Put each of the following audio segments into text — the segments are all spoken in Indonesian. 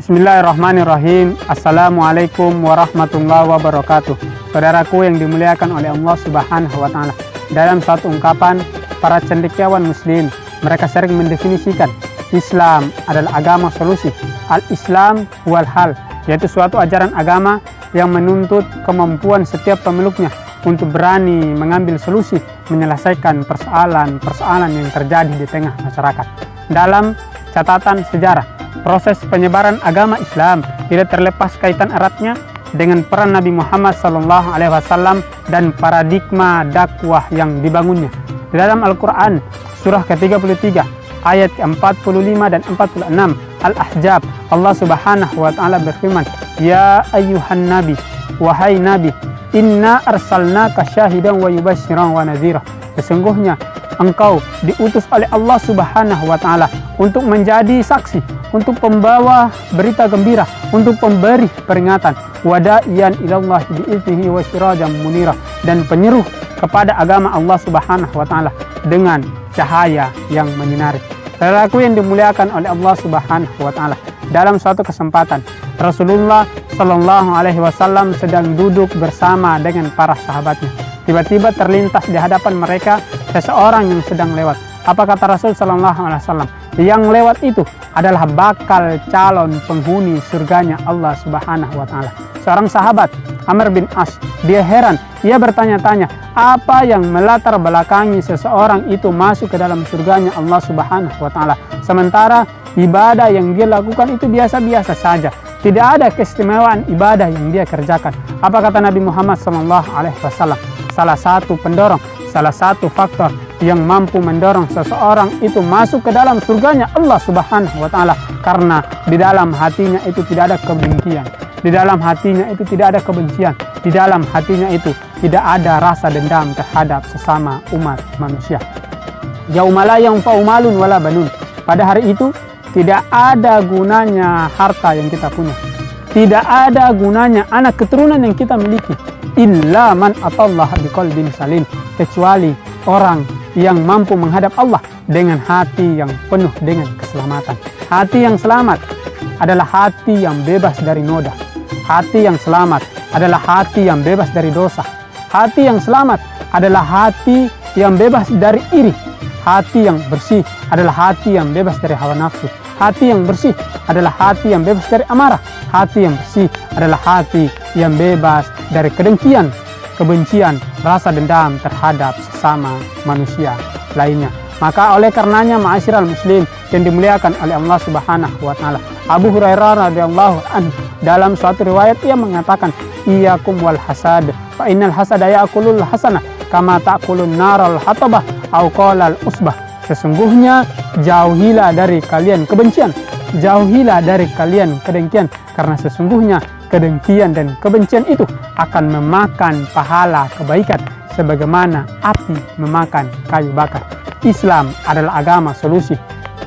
Bismillahirrahmanirrahim. Assalamualaikum warahmatullahi wabarakatuh. Saudaraku yang dimuliakan oleh Allah Subhanahu wa Ta'ala, dalam suatu ungkapan para cendekiawan Muslim, mereka sering mendefinisikan Islam adalah agama solusi. Al-Islam wal hal, yaitu suatu ajaran agama yang menuntut kemampuan setiap pemeluknya untuk berani mengambil solusi menyelesaikan persoalan-persoalan yang terjadi di tengah masyarakat. Dalam catatan sejarah, proses penyebaran agama Islam tidak terlepas kaitan eratnya dengan peran Nabi Muhammad SAW dan paradigma dakwah yang dibangunnya. Di dalam Al-Quran, surah ke-33, ayat 45 dan 46, Al-Ahzab, Allah Subhanahu wa Ta'ala berfirman, "Ya ayyuhan nabi, wahai nabi, inna arsalnaka syahidan wa yubashiran wa nadhira." Sesungguhnya engkau diutus oleh Allah Subhanahu wa Ta'ala untuk menjadi saksi, untuk pembawa berita gembira, untuk pemberi peringatan, wada'iyan ilallah bi'iznihi wa sirajan munira, dan penyeru kepada agama Allah Subhanahu wa Ta'ala dengan cahaya yang menyinari. Saudaraku yang dimuliakan oleh Allah Subhanahu wa Ta'ala, dalam suatu kesempatan Rasulullah Shallallahu Alaihi Wasallam sedang duduk bersama dengan para sahabatnya. Tiba-tiba terlintas di hadapan mereka seseorang yang sedang lewat. Apa kata Rasul Shallallahu Alaihi Wasallam? Yang lewat itu adalah bakal calon penghuni surganya Allah Subhanahu Wa Taala. Seorang sahabat, Amr bin As, dia heran. Ia bertanya-tanya, apa yang melatar belakangi seseorang itu masuk ke dalam surganya Allah Subhanahu Wa Taala, sementara ibadah yang dia lakukan itu biasa-biasa saja. Tidak ada keistimewaan ibadah yang dia kerjakan. Apa kata Nabi Muhammad SAW? Salah satu pendorong, salah satu faktor yang mampu mendorong seseorang itu masuk ke dalam surganya Allah Subhanahu wa Ta'ala, karena di dalam hatinya itu tidak ada kebencian, di dalam hatinya itu tidak ada kebencian, di dalam hatinya itu tidak ada rasa dendam terhadap sesama umat manusia. Yauma la yanfa'u malun wala banun. Pada hari itu tidak ada gunanya harta yang kita punya, tidak ada gunanya anak keturunan yang kita miliki, illa man atallaha biqalbin salim, kecuali orang yang mampu menghadap Allah dengan hati yang penuh dengan keselamatan. Hati yang selamat adalah hati yang bebas dari noda. Hati yang selamat adalah hati yang bebas dari dosa. Hati yang selamat adalah hati yang bebas dari iri. Hati yang bersih adalah hati yang bebas dari hawa nafsu. Hati yang bersih adalah hati yang bebas dari amarah. Hati yang bersih adalah hati yang bebas dari kedengkian, kebencian, rasa dendam terhadap sesama manusia lainnya. Maka oleh karenanya, ma'asyiral muslim yang dimuliakan oleh Allah Subhanahu wa Ta'ala, Abu Hurairah radhiyallahu anhu dalam suatu riwayat ia mengatakan, "Iyyakum wal hasad, fa innal hasada ya'kulul hasanah kama ta'kulun naral hatabah au qalal usbah." Sesungguhnya jauhilah dari kalian kebencian, jauhilah dari kalian kedengkian, karena sesungguhnya kedengkian dan kebencian itu akan memakan pahala kebaikan sebagaimana api memakan kayu bakar. Islam adalah agama solusi.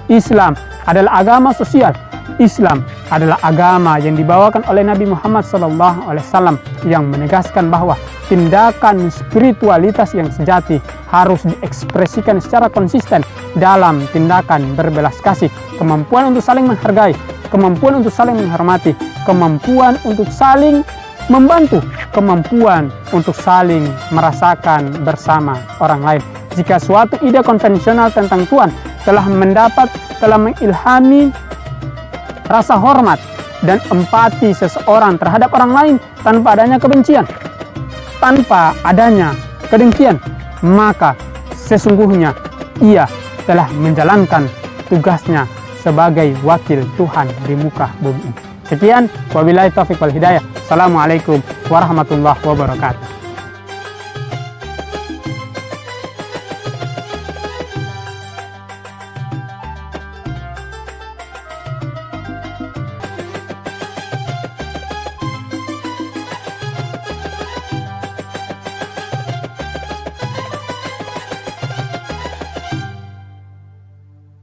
Islam adalah agama sosial. Islam adalah agama yang dibawakan oleh Nabi Muhammad SAW yang menegaskan bahwa tindakan spiritualitas yang sejati harus diekspresikan secara konsisten dalam tindakan berbelas kasih, kemampuan untuk saling menghargai, kemampuan untuk saling menghormati, kemampuan untuk saling membantu, kemampuan untuk saling merasakan bersama orang lain. Jika suatu ide konvensional tentang Tuhan telah mengilhami rasa hormat dan empati seseorang terhadap orang lain tanpa adanya kebencian, tanpa adanya kedengkian, maka sesungguhnya ia telah menjalankan tugasnya sebagai wakil Tuhan di muka bumi ini. Sekian, wabillahi taufiq wal hidayah. Assalamualaikum warahmatullahi wabarakatuh.